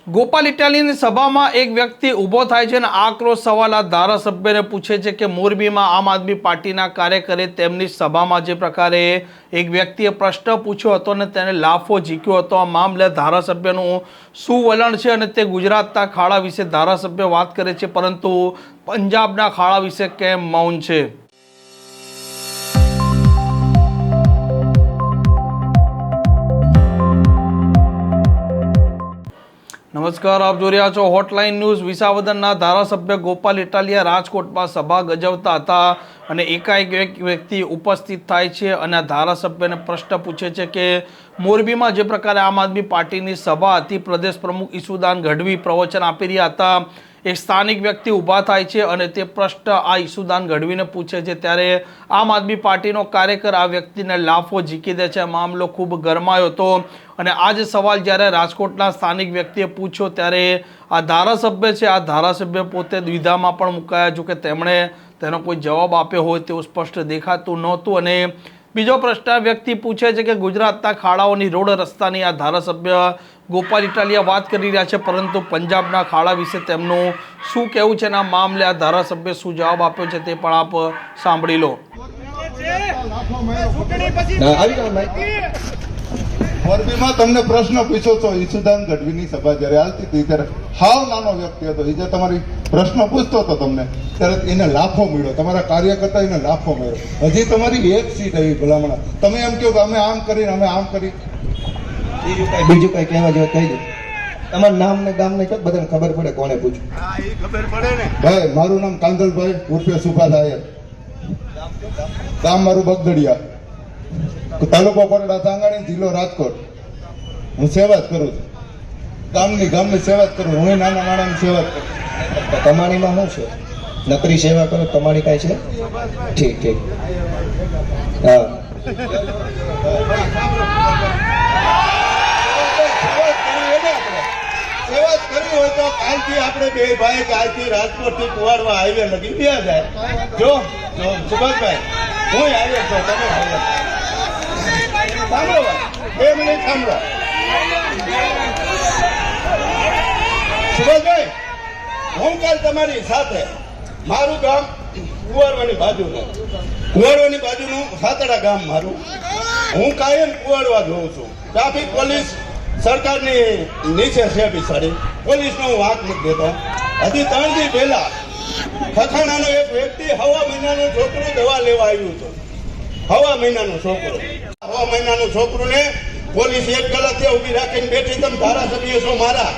ગોપાલ ઇટાલિયાની સભામાં એક વ્યક્તિ ઊભો થાય છે અને આક્રોશ સવાલ આ ધારાસભ્યને પૂછે છે કે મોરબીમાં આમ આદમી પાર્ટીના કાર્યકરે તેમની સભામાં જે પ્રકારે એક વ્યક્તિએ પ્રશ્ન પૂછ્યો હતો અને તેને લાફો ઝીક્યો હતો, આ મામલે ધારાસભ્યનું શું વલણ છે અને તે ગુજરાતના ખાડા વિશે ધારાસભ્ય વાત કરે છે પરંતુ પંજાબના ખાડા વિશે કેમ મૌન છે? નમસ્કાર, આપ જોઈ રહ્યા છો હોટલાઇન ન્યૂઝ। વિસાવદરના ધારાસભ્ય ગોપાલ ઇટાલિયા રાજકોટમાં સભા ગજવતા હતા અને એકાએક એક વ્યક્તિ ઉપસ્થિત થાય છે અને આ ધારાસભ્યને પ્રશ્ન પૂછે છે કે મોરબીમાં જે પ્રકારે આમ આદમી પાર્ટીની સભા હતી, પ્રદેશ પ્રમુખ ઈસુદાન ગઢવી પ્રવચન આપી રહ્યા હતા, એક સ્થાનિક વ્યક્તિ ઊભા થાય છે અને તે પ્રશ્ન આ ઈસુદાન ગઢવીને પૂછે છે ત્યારે આમ આદમી પાર્ટીનો કાર્યકર આ વ્યક્તિને લાફો ઝીકી દે છે। મામલો ખૂબ ગરમાયો હતો અને આ જ સવાલ જ્યારે રાજકોટના સ્થાનિક વ્યક્તિએ પૂછ્યો ત્યારે આ ધારાસભ્ય છે, આ ધારાસભ્ય પોતે દ્વિધામાં પણ મુકાયા, જો કે તેમણે તેનો કોઈ જવાબ આપ્યો હોય તેવું સ્પષ્ટ દેખાતું નહોતું। અને બીજો પ્રશ્ન આ વ્યક્તિ પૂછે છે કે ગુજરાતના ખાડાઓની રોડ રસ્તાની આ ધારાસભ્ય ગોપાલ ઇટાલિયા વાત કરી રહ્યા છે પરંતુ પંજાબના ખાડા વિશે તેમનું શું કહેવું છે અને આ મામલે આ ધારાસભ્ય શું જવાબ આપ્યો છે તે પણ આપ સાંભળી લો। મોરબીમાં તમને પ્રશ્ન પૂછ્યો છો, ઈસુદાન ગઢવીની સભા જ્યારે હાલતી હતી ત્યારે હાવ નાનો વ્યક્તિ હતો, એ જે તમારી પ્રશ્ન પૂછતો હતો તમને ત્યારે એને લાફો મળ્યો, તમારા કાર્યકર્તા એને લાફો મળ્યો। હજી તમારી એક સીટ આવી ભલામણ, તમે એમ કહો કે અમે આમ કરીને અમે આમ કરી, બીજું કઈ કહેવા જેવું કહી દો। તમારું નામ ને ગામ ને બધાને ખબર પડે કોને પૂછ્યું। ખબર પડે ને ભાઈ, મારું નામ કાંદલભાઈ ઉર્ફે સુભાષ આયર, ગામ મારું બગદડિયા, તાલુકો કોરડા તાંગાણી, જિલ્લો રાજકોટ। હું સેવા જ કરું છું, ગામની સેવા જ કરું, હું નાના માણસની સેવા જ કરું। તમારીમાં શું છે? નકરી સેવા કરો, તમારી કઈ છે? ઠીક ઠીક, હા। સેવા કરવી હોય તો કાલથી આપણે બે ભાઈ કાલથી રાજકોટ થી કુવાડવા હાઈવે લગી ગયા જાય। જો સુભાષભાઈ, હું હાઈવે છો, તમે હાઈવે સાંભળો, 2 મિનિટ સાંભળો સુભાષભાઈ, હું કાલ તમારી સાથે, મારું ગામ કુવાડવાની બાજુનું સાતડા ગામ મારું, હું કાયમ કુવાડવા જોઉં છું। ટ્રાફિક પોલીસ સરકારની નીચે છે બિચારી, પોલીસનો હું વાંક નથી દેતો। હજી 3 દી પહેલા ખખાણાનો એક વ્યક્તિ હવા મહિનાનો છોકરો દવા લેવા આવ્યું હતું, હવા મહિનાનું છોકરું ને પોલીસ 1 કલાક ત્યાં ઉભી રાખીને બેઠી, તમે ધારાસભ્ય છો મારા,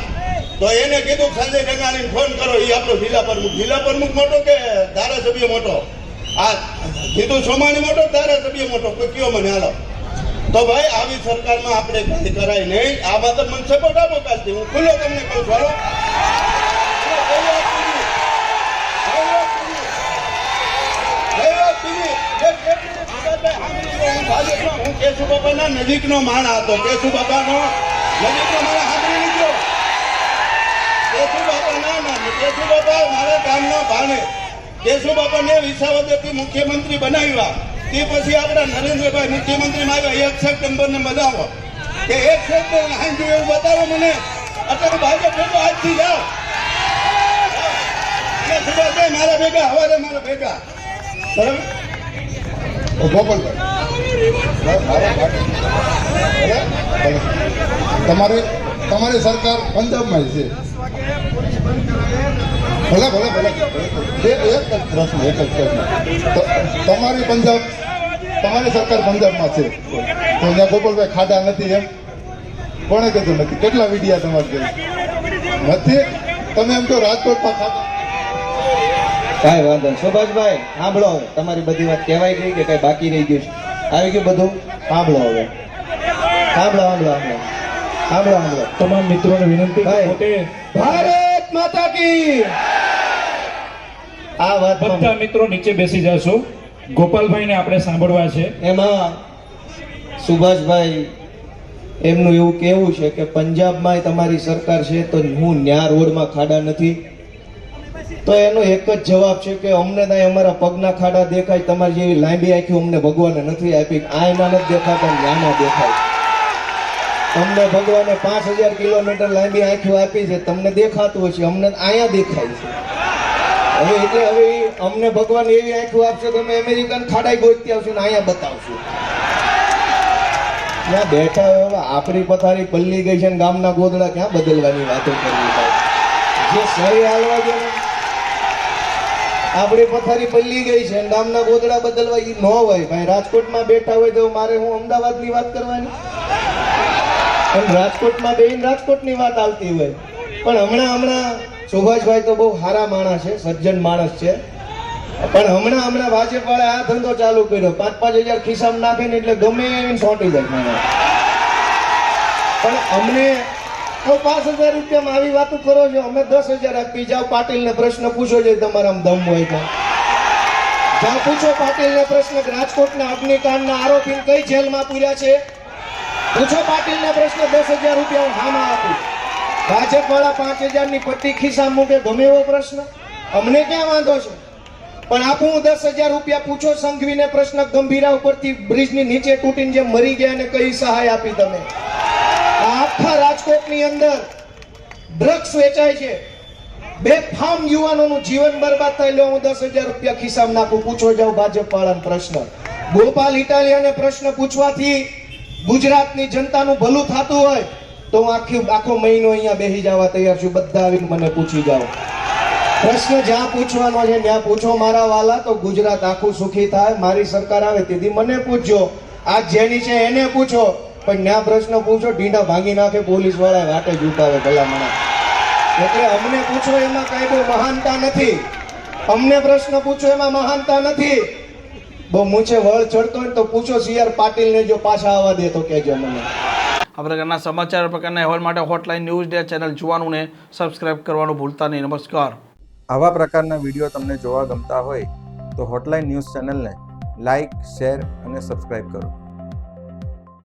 તો એને કીધું સંજય રંગાણીને ફોન કરો, એ આપણો જિલ્લા પ્રમુખ મોટો કે ધારાસભ્ય મોટો? આ કીધું સોમાણી મોટો, ધારાસભ્ય મોટો, કોઈ કયો મને હાલો। તો ભાઈ આવી સરકારમાં આપણે કઈ કરાય નહીં, આમાં તો મને સપોર્ટ આપો કાલથી, હું ખુલ્લો તમને કહું છું, હાલો। હું કેશુબાપાના નજીકનો માણસ હતો, કેશુબાપાનો નજીકનો માણસ સાંભળી લીધો, કેશુબાપા મારા ગામનો ભાણે, કેશુબાપાને વિસાવદરથી મુખ્યમંત્રી બનાવ્યા, તે પછી આપણા નરેન્દ્રભાઈ મુખ્યમંત્રીમાં આવ્યા, 1 સપ્ટેમ્બરને બનાવો કે 1 સપ્ટેમ્બર હાંજુ એવું બતાવો મને, અત્યારે ભાજપ ભેગો આજથી જાઓ, સુભાષભાઈ મારા ભેગા, હવારે મારા ભેગા, બરાબર? ગોપાલભાઈ, તમારી સરકાર પંજાબમાં છે, ભલે એક જ પ્રશ્ન, તમારી સરકાર પંજાબમાં છે તો ત્યાં ગોપાલભાઈ ખાડા નથી એમ કોણે કીધું નથી? કેટલા વિડિયા તમારે કીધું નથી? તમે એમ કહો રાજકોટમાં ખાડા, કાંઈ વાંધો નહીં સુભાષભાઈ, સાંભળો હવે, તમારી બધી વાત કહેવાય ગઈ કે કઈ બાકી રહી ગયું છે? આવી ગયું બધું? સાંભળો હવે, સાંભળો તમામ મિત્રોને વિનંતી પોતે ભારત માતા કી, આ વાત બધા મિત્રો નીચે બેસી જશો, ગોપાલભાઈને આપણે સાંભળવા છે। એમાં સુભાષભાઈ એમનું એવું કહેવું છે કે પંજાબમાં તમારી સરકાર છે તો હું ન્યા રોડમાં ખાડા નથી, તો એનો એક જ જવાબ છે કે અમને ત્યાં અમારા પગના ખાડા દેખાય, તમારી જેવી લાંબી આંખી અમને ભગવાને નથી આપી, આયમાં નથી દેખાતા, ન્યામાં દેખાય। તમને ભગવાને 5000 કિલોમીટર લાંબી આંખો આપી છે, તમને દેખાતું હશે, અમને અહીંયા દેખાય છે. હવે એટલે હવે અમને ભગવાન એવી આંખો આપશે તો અમે અમેરિકન ખાડાઈ ગોતતી આવશું ને અહીંયા બતાવશું. ત્યાં બેઠા હોય, હવે આપણી પથારી પલ્લી ગઈ છે ને ગામના ગોદડા ક્યાં બદલવાની વાતો કરવી થાય? જે સહી હાલવા દે ને, આપણી પથારી પલ્લી ગઈ છે ને ગામના ગોદડા બદલવા ઈ ન હોય ભાઈ. રાજકોટમાં બેઠા હોય તો મારે હું અમદાવાદની વાત કરવાની, અને રાજકોટમાં બેહીને રાજકોટની વાત આવતી હોય. પણ હમણાં સુભાષભાઈ તો બહુ સારા માણસ છે, સજ્જન માણસ છે, પણ હમણાં ભાજપ વાળા આ ધંધો ચાલુ કર્યો. 5,000 ખિસ્સામાં નાખે ને એટલે ગમે એવી સોંટી જાય. પણ અમને તો 5,000 રૂપિયામાં આવી વાતો કરો છો, અમે 10,000 આપી. જાઓ પાટીલને પ્રશ્ન પૂછો, જો તમારામાં દમ હોય તો જાઓ પૂછો પાટીલને પ્રશ્ન, રાજકોટના અગ્નિકાંડના આરોપીને કઈ જેલમાં પૂર્યા છે? પૂછો પાટીલને પ્રશ્ન. 10,000 રૂપિયા હું હામાં આપું. ભાજપ વાળા 5,000 ની પટ્ટી ખિસ્સા મૂકે, ગમે એવો પ્રશ્ન, અમને ક્યાં વાંધો છે? પણ આપું હું 10,000 રૂપિયા. પૂછો સંઘવીને પ્રશ્ન, ગંભીરા ઉપરથી બ્રિજની નીચે તૂટીને જે મરી ગયા ને કઈ સહાય આપી તમે? આખા રાજકોટની અંદર ડ્રગ્સ વેચાય છે, બેફામ યુવાનોનું જીવન બરબાદ થાય. લો હું 10,000 રૂપિયા ખિસ્સામાં નાખું. પૂછો જાઓ ભાજપ વાળાને પ્રશ્ન. ગોપાલ ઇટાલિયાને પ્રશ્ન પૂછવાથી ગુજરાતની જનતાનું ભલું થતું હોય તો હું આખો મહિનો અહીંયા બેસી જવા તૈયાર છું. બધા આવીને મને પૂછી જાઓ. પ્રશ્ન જ્યાં પૂછવાનો છે ત્યાં પૂછો મારા વાલા, તો ગુજરાત આખું સુખી થાય. મારી સરકાર આવે તેથી મને પૂછજો, આ જેની છે એને પૂછો, પણ ત્યાં પ્રશ્ન પૂછો ઢીંડા ભાંગી નાખે પોલીસ વાળા, વાટે જ ઉપાવે ભલામણા. એટલે અમને પૂછો એમાં કઈ બહુ મહાનતા નથી. અમને પ્રશ્ન પૂછો એમાં મહાનતા નથી. બહુ મૂછે વળ ચડતો હોય તો પૂછો CR પાટીલને, જો પાછા આવવા દે તો કહેજો મને. આ પ્રકારના સમાચાર, પ્રકારના અહેવાલ માટે હોટલાઇન ન્યૂઝ ડે ચેનલ જોવાનું ને સબસ્ક્રાઇબ કરવાનું ભૂલતા નહીં. નમસ્કાર. આવા પ્રકારના વિડીયો તમને જોવા ગમતા હોય તો હોટલાઇન ન્યૂઝ ચેનલને લાઇક, શેર અને સબસ્ક્રાઇબ કરો.